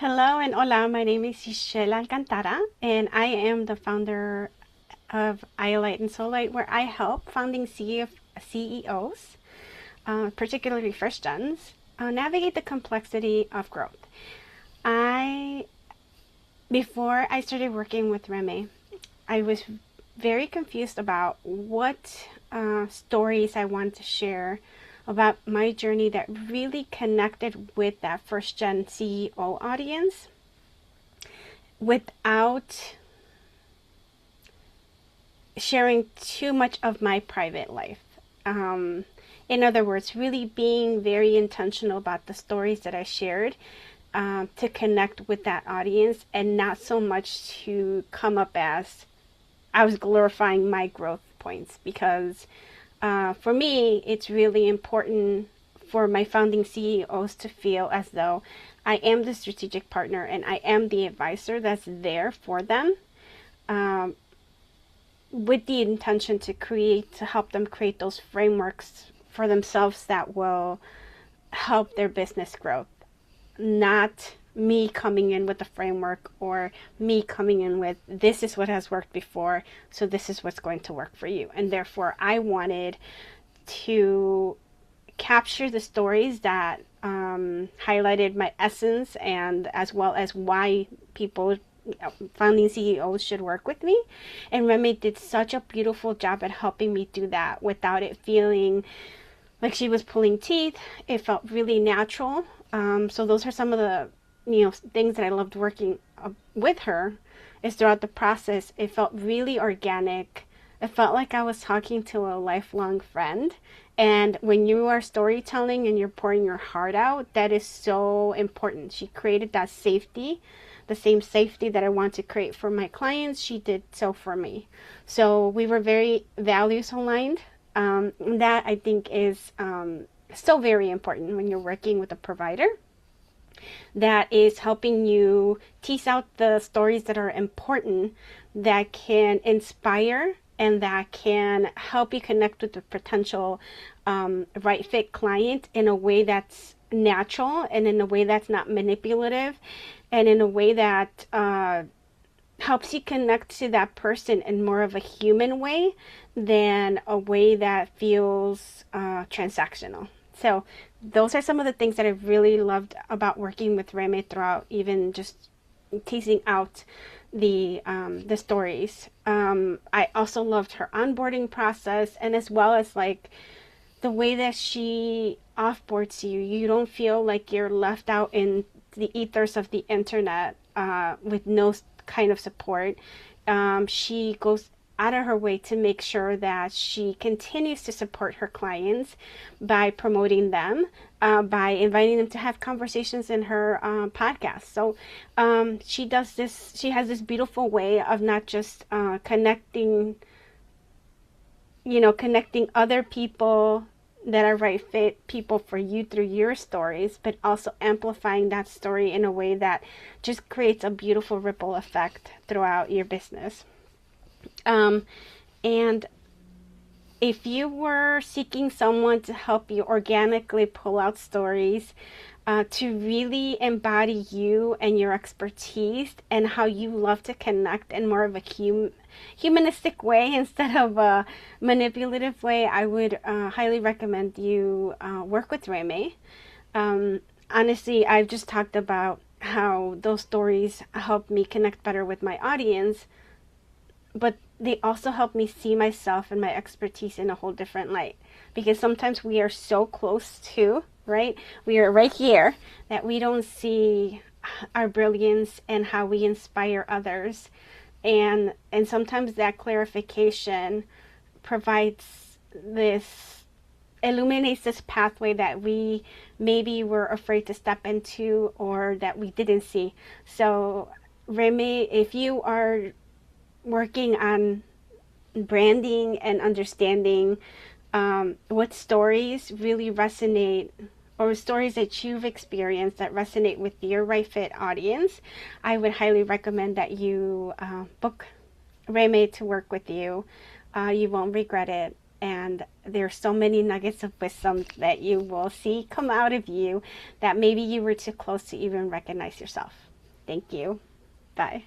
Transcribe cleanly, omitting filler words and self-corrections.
Hello and hola, my name is IXCHEL Alcantara, and I am the founder of iLight and Soullight, where I help founding CEOs, particularly first gens, navigate the complexity of growth. I Before I started working with Reme, I was very confused about what stories I wanted to share about my journey that really connected with that first gen CEO audience without sharing too much of my private life. In other words, really being very intentional about the stories that I shared to connect with that audience and not so much to come up as I was glorifying my growth points because for me, it's really important for my founding CEOs to feel as though I am the strategic partner and I am the advisor that's there for them um, with the intention to help them create those frameworks for themselves that will help their business growth, not me coming in with a framework or me coming in with this is what has worked before, so this is what's going to work for you. And therefore, I wanted to capture the stories that highlighted my essence and as well as why people founding CEOs should work with me. And Remy did such a beautiful job at helping me do that without it feeling like she was pulling teeth. It felt really natural. So those are some of the things that I loved working with her. Is throughout the process, it felt really organic. It felt like I was talking to a lifelong friend. And when you are storytelling and you're pouring your heart out, that is so important. She created that safety, the same safety that I want to create for my clients. She did so for me. So we were very values aligned. That I think is still very important when you're working with a provider that is helping you tease out the stories that are important, that can inspire and that can help you connect with the potential right fit client in a way that's natural and in a way that's not manipulative and in a way that helps you connect to that person in more of a human way than a way that feels transactional. So those are some of the things that I really loved about working with Reme throughout, even just teasing out the stories. I also loved her onboarding process, and as well as like the way that she offboards you. You don't feel like you're left out in the ethers of the internet with no kind of support. She goes out of her way to make sure that she continues to support her clients by promoting them, by inviting them to have conversations in her podcast. So she does this. She has this beautiful way of not just connecting other people that are right fit people for you through your stories, but also amplifying that story in a way that just creates a beautiful ripple effect throughout your business. And if you were seeking someone to help you organically pull out stories, to really embody you and your expertise and how you love to connect in more of a humanistic way instead of a manipulative way, I would highly recommend you work with Reme. Honestly, I've just talked about how those stories help me connect better with my audience, but they also help me see myself and my expertise in a whole different light. Because sometimes we are so close to, right? We are right here that we don't see our brilliance and how we inspire others. And sometimes that clarification provides this illuminates this pathway that we maybe were afraid to step into or that we didn't see. So Reme, if you are working on branding and understanding what stories really resonate or stories that you've experienced that resonate with your right fit audience, I would highly recommend that you book Reme to work with you. You won't regret it. And there's so many nuggets of wisdom that you will see come out of you that maybe you were too close to even recognize yourself. Thank you. Bye.